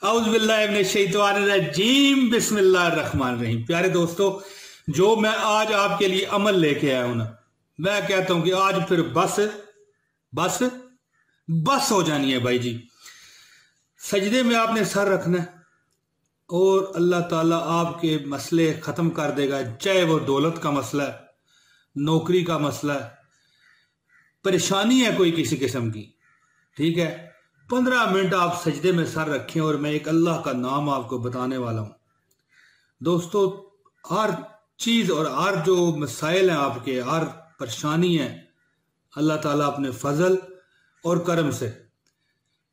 औज़ बिल्लाहि मिनश शैतानिर रजीम बिस्मिल्लाहिर्रहमानिर्रहीम। प्यारे दोस्तों, जो मैं आज आपके लिए अमल लेके आया हूं ना, मैं कहता हूं कि आज फिर बस हो जानी है भाई जी। सजदे में आपने सर रखना है और अल्लाह ताला आपके मसले ख़त्म कर देगा, चाहे वो दौलत का मसला है, नौकरी का मसला है, परेशानी है कोई किसी किस्म की, ठीक है। 15 मिनट आप सजदे में सर रखें और मैं एक अल्लाह का नाम आपको बताने वाला हूं। दोस्तों, हर चीज़ और हर जो मसाइल हैं आपके, हर परेशानी है, अल्लाह ताला अपने फजल और करम से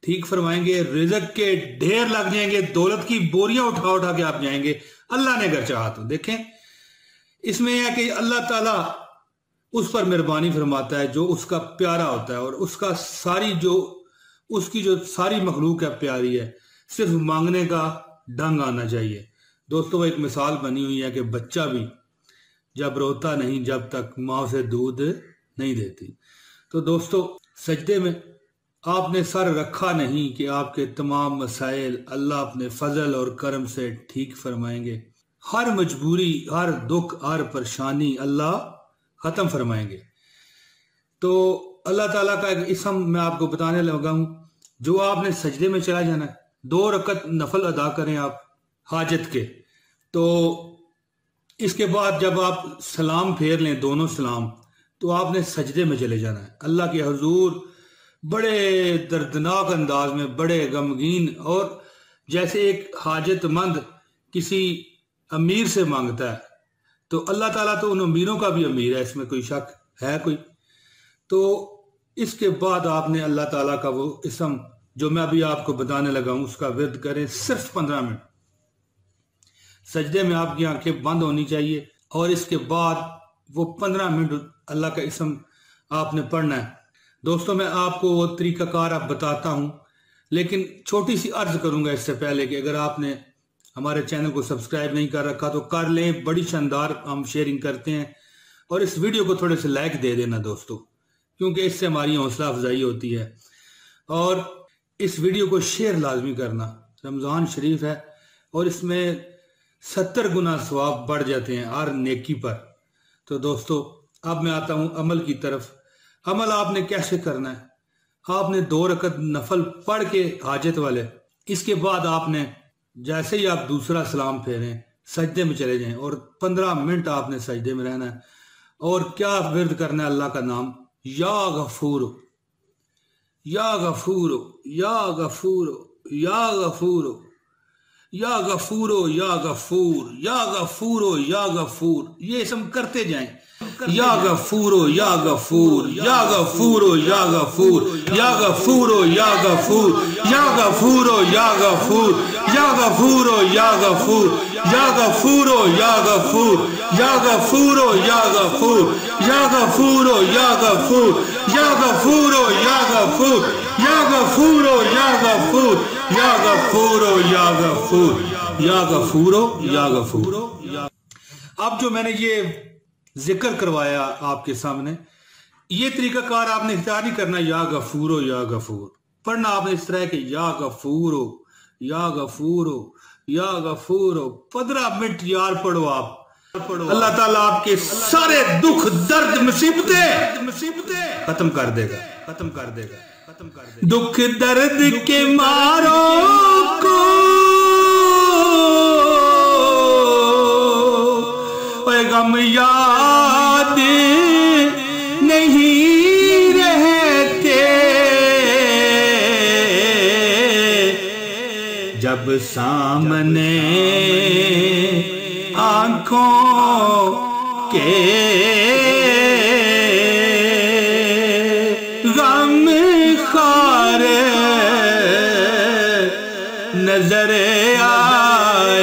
ठीक फरमाएंगे। रिज़्क के ढेर लग जाएंगे, दौलत की बोरियां उठा उठा के आप जाएंगे, अल्लाह ने अगर चाहा तो। देखें, इसमें यह है कि अल्लाह ताला उस पर मेहरबानी फरमाता है जो उसका प्यारा होता है, और उसकी जो सारी मखलूक है प्यारी है, सिर्फ मांगने का ढंग आना चाहिए। दोस्तों, एक मिसाल बनी हुई है कि बच्चा भी जब रोता नहीं जब तक माँ से दूध नहीं देती। तो दोस्तों, सजदे में आपने सर रखा नहीं कि आपके तमाम मसाइल अल्लाह अपने फजल और करम से ठीक फरमाएंगे। हर मजबूरी, हर दुख, हर परेशानी अल्लाह ख़त्म फरमाएंगे। तो अल्लाह ताला का एक इसम मैं आपको बताने लगा हूं। जो आपने सजदे में चला जाना है, 2 रकत नफल अदा करें आप हाजत के। तो इसके बाद जब आप सलाम फेर लें, दोनों सलाम, तो आपने सजदे में चले जाना है अल्लाह के हुजूर, बड़े दर्दनाक अंदाज में, बड़े गमगीन, और जैसे एक हाजतमंद किसी अमीर से मांगता है। तो अल्लाह ताला तो उन अमीरों का भी अमीर है, इसमें कोई शक है कोई? तो इसके बाद आपने अल्लाह ताला का वो इसम जो मैं अभी आपको बताने लगा हूं उसका विर्द करें सिर्फ 15 मिनट। सजदे में आपकी आंखें बंद होनी चाहिए और इसके बाद वो 15 मिनट अल्लाह का इसम आपने पढ़ना है। दोस्तों, मैं आपको वो तरीकाकार अब बताता हूं, लेकिन छोटी सी अर्ज करूंगा इससे पहले कि अगर आपने हमारे चैनल को सब्सक्राइब नहीं कर रखा तो कर लें। बड़ी शानदार हम शेयरिंग करते हैं, और इस वीडियो को थोड़े से लाइक दे देना दोस्तों, क्योंकि इससे हमारी हौसला अफजाई होती है। और इस वीडियो को शेयर लाजमी करना। रमज़ान शरीफ है और इसमें 70 गुना सवाब बढ़ जाते हैं हर नेकी पर। तो दोस्तों, अब मैं आता हूं अमल की तरफ। अमल आपने कैसे करना है? आपने 2 रकत नफल पढ़ के हाजत वाले, इसके बाद आपने जैसे ही आप दूसरा सलाम फेरें सजदे में चले जाएं और 15 मिनट आपने सजदे में रहना है। और क्या विर्द करना है? अल्लाह का नाम, या गफूर, या गफूर, या गफूर, या गफूर, या गफूरो, या गफूर, या गफूरो, या गफूर, ये सब करते जाएं। या गफूरो, या गफूर, या गफूरो, या गफूर, या गफूरो, या गफूर, या गफूरो, या गफूर, या गफूरो, या गफूर, या गफूरो, या गफूर, या गफूरो, या गफूर, या गफूरो, या गफूर, या गफूरो, या गफूर, या गफूरो, या गफूर, या गफूरो, या गफूर, या गफूरो, या गफूर। अब जो मैंने ये जिक्र करवाया आपके सामने, ये तरीकाकार आपने इख्तियार नहीं करना। या गफूरो, या गफूर पढ़ना आपने इस तरह के, या गफूरो, या गफूरो, या गफूरो। 15 मिनट यार पढ़ो आप। अल्लाह ताला आपके सारे दुख, दर्द, मुसीबतें खत्म कर देगा, खत्म कर देगा, खत्म कर देगा। दुख दर्द के मारों को गम याद नहीं रहते, जब सामने आंखों के गम खार नजर आए।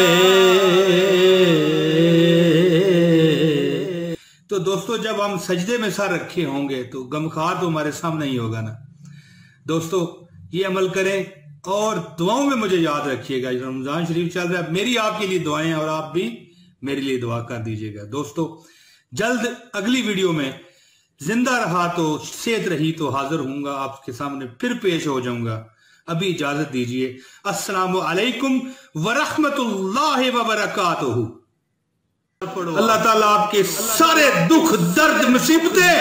तो दोस्तों, जब हम सजदे में सर रखे होंगे तो गमखार तो हमारे सामने ही होगा ना। दोस्तों, ये अमल करें और दुआओं में मुझे याद रखिएगा। रमजान शरीफ चल रहा है, मेरी आपके लिए दुआएं हैं और आप भी मेरे लिए दुआ कर दीजिएगा। दोस्तों, जल्द अगली वीडियो में जिंदा रहा तो, सेहत रही तो हाजिर हूंगा, आपके सामने फिर पेश हो जाऊंगा। ابھی اجازت دیجئے، السلام علیکم ورحمت اللہ وبرکاتہ۔ اللہ تعالیٰ آپ کے سارے دکھ درد مصیبتیں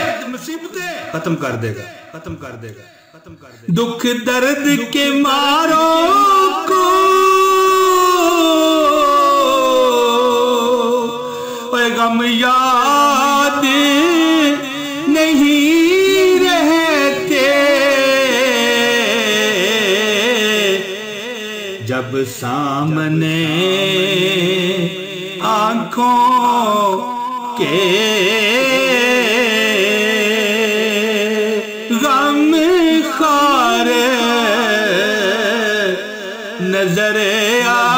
ختم کر دے گا، ختم کر دے گا، ختم کر دے گا۔ دکھ درد کے ماروں کو غم یاد نہیں رہتے، جب سامنے آنکھوں کے غم خار نظر آ